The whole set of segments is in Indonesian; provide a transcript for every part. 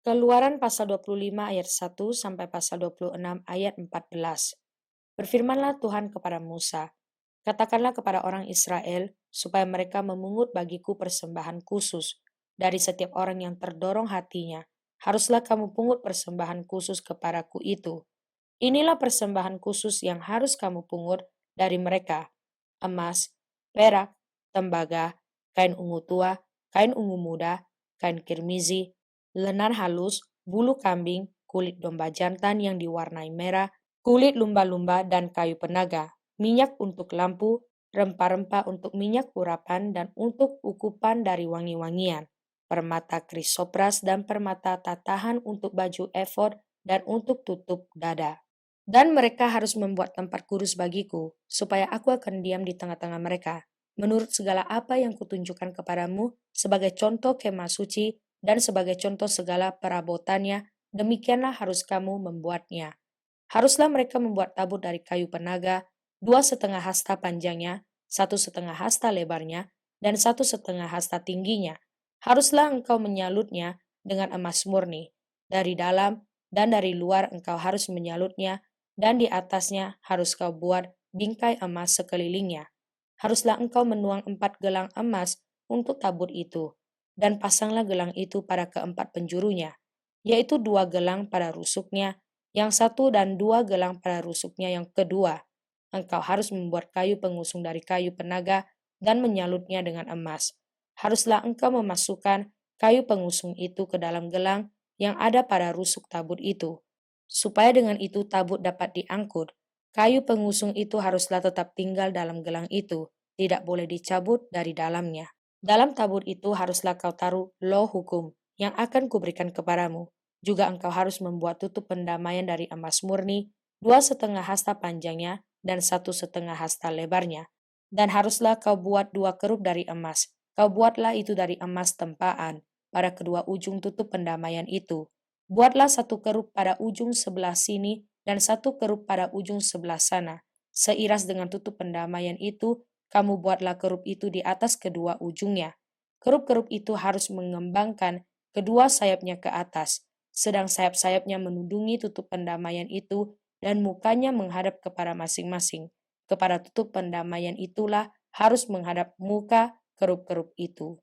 Keluaran pasal 25 ayat 1 sampai pasal 26 ayat 14. Berfirmanlah Tuhan kepada Musa, katakanlah kepada orang Israel supaya mereka memungut bagiku persembahan khusus dari setiap orang yang terdorong hatinya. Haruslah kamu pungut persembahan khusus kepadaku itu. Inilah persembahan khusus yang harus kamu pungut dari mereka: emas, perak, tembaga, kain ungu tua, kain ungu muda, kain kirmizi, lenan halus, bulu kambing, kulit domba jantan yang diwarnai merah, kulit lumba-lumba dan kayu penaga, minyak untuk lampu, rempah-rempah untuk minyak urapan dan untuk ukupan dari wangi-wangian, permata krisopras dan permata tatahan untuk baju efod dan untuk tutup dada. Dan mereka harus membuat tempat kudus bagiku, supaya aku akan diam di tengah-tengah mereka, menurut segala apa yang kutunjukkan kepadamu, sebagai contoh kemah suci, dan sebagai contoh segala perabotannya, demikianlah harus kamu membuatnya. Haruslah mereka membuat tabut dari kayu penaga, 2,5 hasta panjangnya, 1,5 hasta lebarnya, dan 1,5 hasta tingginya. Haruslah engkau menyalutnya dengan emas murni. Dari dalam dan dari luar engkau harus menyalutnya, dan di atasnya harus kau buat bingkai emas sekelilingnya. Haruslah engkau menuang 4 gelang emas untuk tabut itu, dan pasanglah gelang itu pada keempat penjurunya, yaitu 2 gelang pada rusuknya, yang satu dan 2 gelang pada rusuknya yang kedua. Engkau harus membuat kayu pengusung dari kayu penaga dan menyalutnya dengan emas. Haruslah engkau memasukkan kayu pengusung itu ke dalam gelang yang ada pada rusuk tabut itu, supaya dengan itu tabut dapat diangkut. Kayu pengusung itu haruslah tetap tinggal dalam gelang itu, tidak boleh dicabut dari dalamnya. Dalam tabut itu haruslah kau taruh loh hukum yang akan kuberikan kepadamu. Juga engkau harus membuat tutup pendamaian dari emas murni, 2,5 hasta panjangnya dan 1,5 hasta lebarnya. Dan haruslah kau buat 2 kerup dari emas. Kau buatlah itu dari emas tempaan pada kedua ujung tutup pendamaian itu. Buatlah 1 kerup pada ujung sebelah sini dan 1 kerup pada ujung sebelah sana. Seiras dengan tutup pendamaian itu, kamu buatlah kerup itu di atas kedua ujungnya. Kerup-kerup itu harus mengembangkan kedua sayapnya ke atas, sedang sayap-sayapnya menudungi tutup pendamaian itu dan mukanya menghadap kepada masing-masing. Kepada tutup pendamaian itulah harus menghadap muka kerup-kerup itu.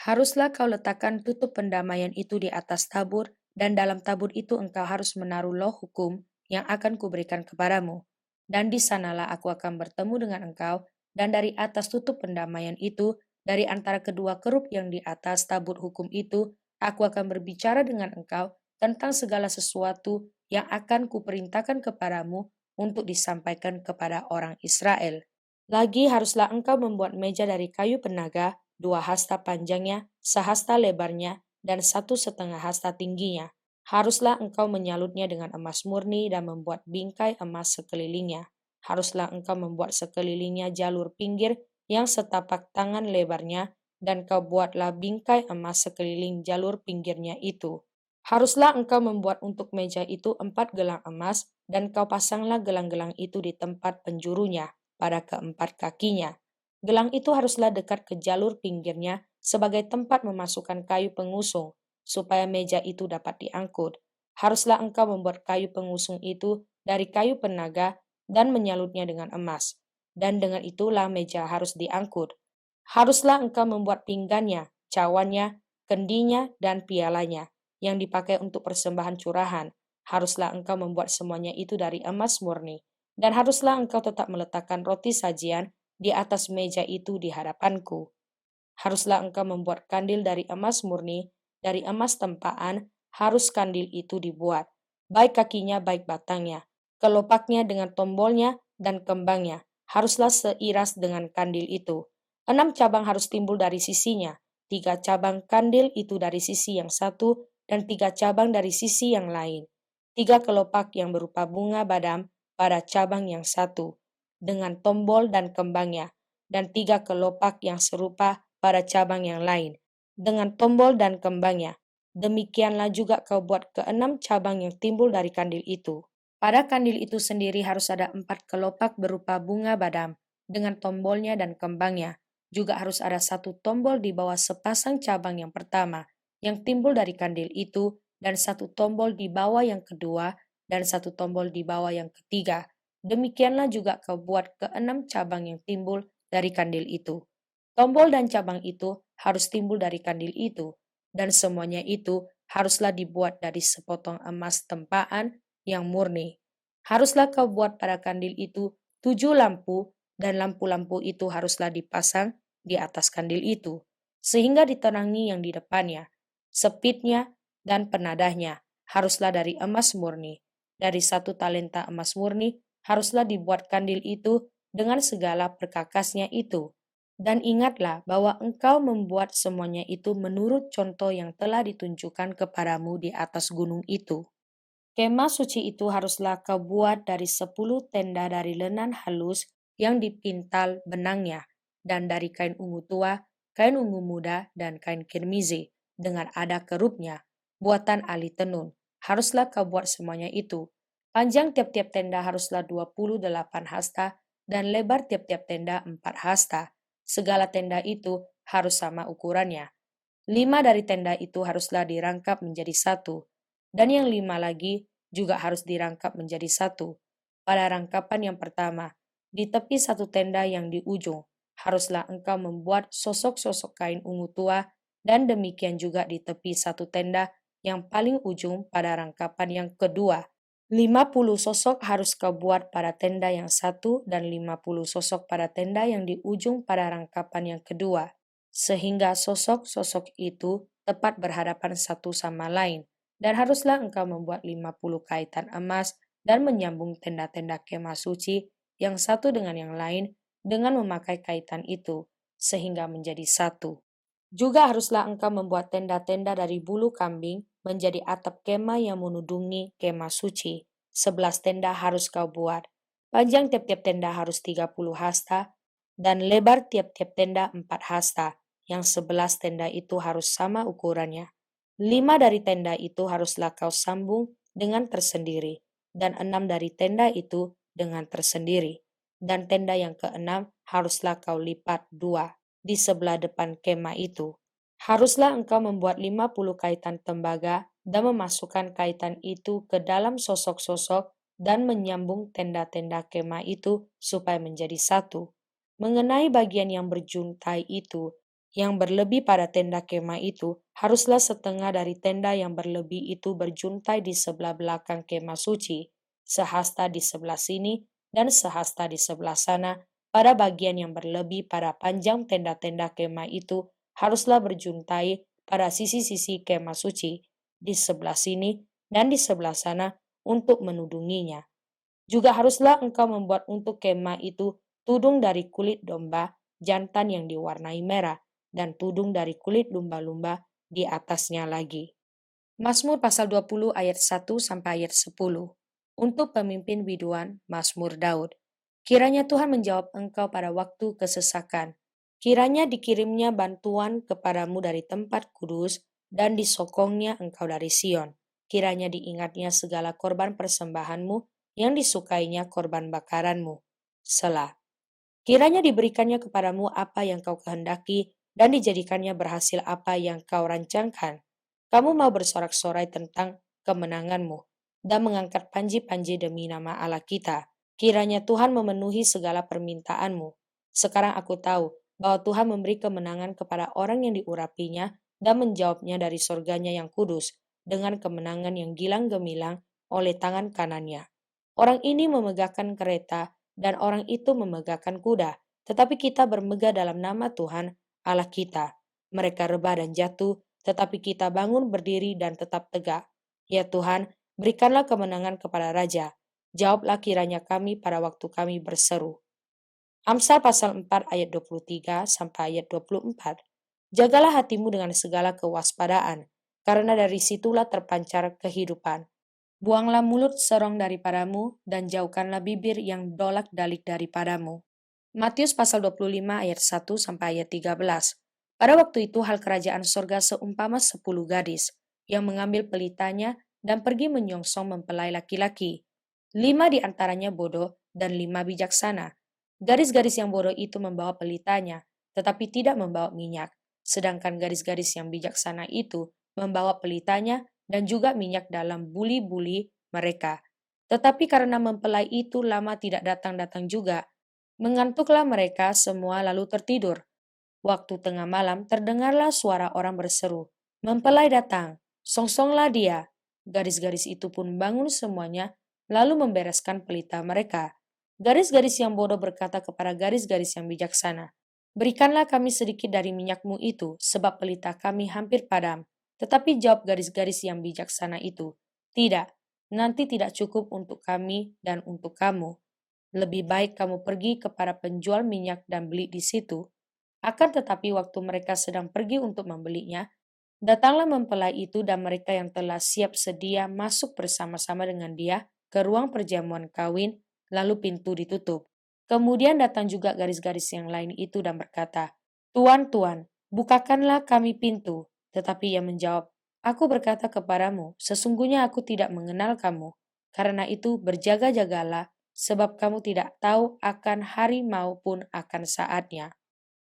Haruslah kau letakkan tutup pendamaian itu di atas tabur, dan dalam tabur itu engkau harus menaruh loh hukum yang akan kuberikan kepadamu. Dan di sanalah aku akan bertemu dengan engkau, dan dari atas tutup pendamaian itu, dari antara kedua kerup yang di atas tabur hukum itu, aku akan berbicara dengan engkau tentang segala sesuatu yang akan kuperintahkan kepadamu untuk disampaikan kepada orang Israel. Lagi haruslah engkau membuat meja dari kayu penaga, 2 hasta panjangnya, 1 hasta lebarnya, dan 1,5 hasta tingginya. Haruslah engkau menyalutnya dengan emas murni dan membuat bingkai emas sekelilingnya. Haruslah engkau membuat sekelilingnya jalur pinggir yang setapak tangan lebarnya, dan kau buatlah bingkai emas sekeliling jalur pinggirnya itu. Haruslah engkau membuat untuk meja itu 4 gelang emas, dan kau pasanglah gelang-gelang itu di tempat penjurunya pada keempat kakinya. Gelang itu haruslah dekat ke jalur pinggirnya sebagai tempat memasukkan kayu pengusung, supaya meja itu dapat diangkut. Haruslah engkau membuat kayu pengusung itu dari kayu penaga dan menyalutnya dengan emas. Dan dengan itulah meja harus diangkut. Haruslah engkau membuat pinggannya, cawannya, kendinya, dan pialanya yang dipakai untuk persembahan curahan. Haruslah engkau membuat semuanya itu dari emas murni. Dan haruslah engkau tetap meletakkan roti sajian di atas meja itu di hadapanku. Haruslah engkau membuat kandil dari emas murni, dari emas tempaan, harus kandil itu dibuat, baik kakinya baik batangnya, kelopaknya dengan tombolnya dan kembangnya, haruslah seiras dengan kandil itu. 6 cabang harus timbul dari sisinya, 3 cabang kandil itu dari sisi yang satu, dan 3 cabang dari sisi yang lain. 3 kelopak yang berupa bunga badam pada cabang yang satu, dengan tombol dan kembangnya, dan 3 kelopak yang serupa pada cabang yang lain, dengan tombol dan kembangnya. Demikianlah juga kau buat ke-6 cabang yang timbul dari kandil itu. Pada kandil itu sendiri harus ada 4 kelopak berupa bunga badam, dengan tombolnya dan kembangnya. Juga harus ada 1 tombol di bawah sepasang cabang yang pertama, yang timbul dari kandil itu, dan 1 tombol di bawah yang kedua, dan 1 tombol di bawah yang ketiga. Demikianlah juga kau buat ke-6 cabang yang timbul dari kandil itu. Tombol dan cabang itu harus timbul dari kandil itu, dan semuanya itu haruslah dibuat dari sepotong emas tempaan yang murni. Haruslah kau buat pada kandil itu 7 lampu, dan lampu-lampu itu haruslah dipasang di atas kandil itu, sehingga diterangi yang di depannya. Sepitnya dan penadahnya haruslah dari emas murni. Dari 1 talenta emas murni haruslah dibuat kandil itu dengan segala perkakasnya itu. Dan ingatlah bahwa engkau membuat semuanya itu menurut contoh yang telah ditunjukkan kepadamu di atas gunung itu. Kemah suci itu haruslah kau buat dari 10 tenda dari lenan halus yang dipintal benangnya, dan dari kain ungu tua, kain ungu muda, dan kain kirmizi, dengan ada kerupnya, buatan ahli tenun. Haruslah kau buat semuanya itu. Panjang tiap-tiap tenda haruslah 28 hasta, dan lebar tiap-tiap tenda 4 hasta. Segala tenda itu harus sama ukurannya. 5 dari tenda itu haruslah dirangkap menjadi satu, dan yang 5 lagi juga harus dirangkap menjadi satu. Pada rangkapan yang pertama, di tepi 1 tenda yang di ujung, haruslah engkau membuat sosok-sosok kain ungu tua, dan demikian juga di tepi 1 tenda yang paling ujung pada rangkapan yang kedua. 50 sosok harus kau buat pada tenda yang satu, dan 50 sosok pada tenda yang di ujung pada rangkapan yang kedua, sehingga sosok-sosok itu tepat berhadapan satu sama lain. Dan haruslah engkau membuat 50 kaitan emas dan menyambung tenda-tenda kemah suci yang satu dengan yang lain dengan memakai kaitan itu, sehingga menjadi satu. Juga haruslah engkau membuat tenda-tenda dari bulu kambing menjadi atap kemah yang menudungi kemah suci. 11 tenda harus kau buat. Panjang tiap-tiap tenda harus 30 hasta, dan lebar tiap-tiap tenda 4 hasta, yang 11 tenda itu harus sama ukurannya. 5 dari tenda itu haruslah kau sambung dengan tersendiri, dan 6 dari tenda itu dengan tersendiri. Dan tenda yang keenam haruslah kau lipat 2 di sebelah depan kemah itu. Haruslah engkau membuat 50 kaitan tembaga dan memasukkan kaitan itu ke dalam sosok-sosok dan menyambung tenda-tenda kemah itu supaya menjadi satu. Mengenai bagian yang berjuntai itu, yang berlebih pada tenda kemah itu, haruslah setengah dari tenda yang berlebih itu berjuntai di sebelah belakang kemah suci, sehasta di sebelah sini dan sehasta di sebelah sana. Pada bagian yang berlebih pada panjang tenda-tenda kemah itu haruslah berjuntai pada sisi-sisi kemah suci, di sebelah sini dan di sebelah sana untuk menudunginya. Juga haruslah engkau membuat untuk kemah itu tudung dari kulit domba jantan yang diwarnai merah, dan tudung dari kulit lumba-lumba di atasnya lagi. Mazmur pasal 20 ayat 1 sampai ayat 10. Untuk pemimpin biduan, Mazmur Daud. Kiranya Tuhan menjawab engkau pada waktu kesesakan. Kiranya dikirimnya bantuan kepadamu dari tempat kudus, dan disokongnya engkau dari Sion. Kiranya diingatnya segala korban persembahanmu, yang disukainya korban bakaranmu. Selah. Kiranya diberikannya kepadamu apa yang kau kehendaki, dan dijadikannya berhasil apa yang kau rancangkan. Kamu mau bersorak-sorai tentang kemenanganmu, dan mengangkat panji-panji demi nama Allah kita. Kiranya Tuhan memenuhi segala permintaanmu. Sekarang aku tahu bahwa Tuhan memberi kemenangan kepada orang yang diurapinya dan menjawabnya dari surganya yang kudus dengan kemenangan yang gilang gemilang oleh tangan kanannya. Orang ini memegahkan kereta dan orang itu memegahkan kuda, tetapi kita bermegah dalam nama Tuhan Allah kita. Mereka rebah dan jatuh, tetapi kita bangun berdiri dan tetap tegak. Ya Tuhan, berikanlah kemenangan kepada Raja. Jawablah kiranya kami pada waktu kami berseru. Amsal pasal 4 ayat 23 sampai ayat 24. Jagalah hatimu dengan segala kewaspadaan, karena dari situlah terpancar kehidupan. Buanglah mulut serong daripadamu, dan jauhkanlah bibir yang dolak-dalik daripadamu. Matius pasal 25 ayat 1 sampai ayat 13. Pada waktu itu hal kerajaan sorga seumpama 10 gadis, yang mengambil pelitanya dan pergi menyongsong mempelai laki-laki. 5 di antaranya bodoh dan 5 bijaksana. Gadis-gadis yang bodoh itu membawa pelitanya, tetapi tidak membawa minyak. Sedangkan gadis-gadis yang bijaksana itu membawa pelitanya dan juga minyak dalam buli-buli mereka. Tetapi karena mempelai itu lama tidak datang-datang juga, mengantuklah mereka semua lalu tertidur. Waktu tengah malam terdengarlah suara orang berseru, "Mempelai datang, songsonglah dia." Garis-garis itu pun bangun semuanya, lalu membereskan pelita mereka. Garis-garis yang bodoh berkata kepada garis-garis yang bijaksana, "Berikanlah kami sedikit dari minyakmu itu, sebab pelita kami hampir padam." Tetapi jawab garis-garis yang bijaksana itu, "Tidak, nanti tidak cukup untuk kami dan untuk kamu. Lebih baik kamu pergi kepada penjual minyak dan beli di situ." Akan tetapi waktu mereka sedang pergi untuk membelinya, datanglah mempelai itu dan mereka yang telah siap sedia masuk bersama-sama dengan dia ke ruang perjamuan kawin, lalu pintu ditutup. Kemudian datang juga garis-garis yang lain itu dan berkata, "Tuan, Tuan, bukakanlah kami pintu." Tetapi ia menjawab, "Aku berkata kepadamu, sesungguhnya aku tidak mengenal kamu. Karena itu berjaga-jagalah, sebab kamu tidak tahu akan hari maupun akan saatnya."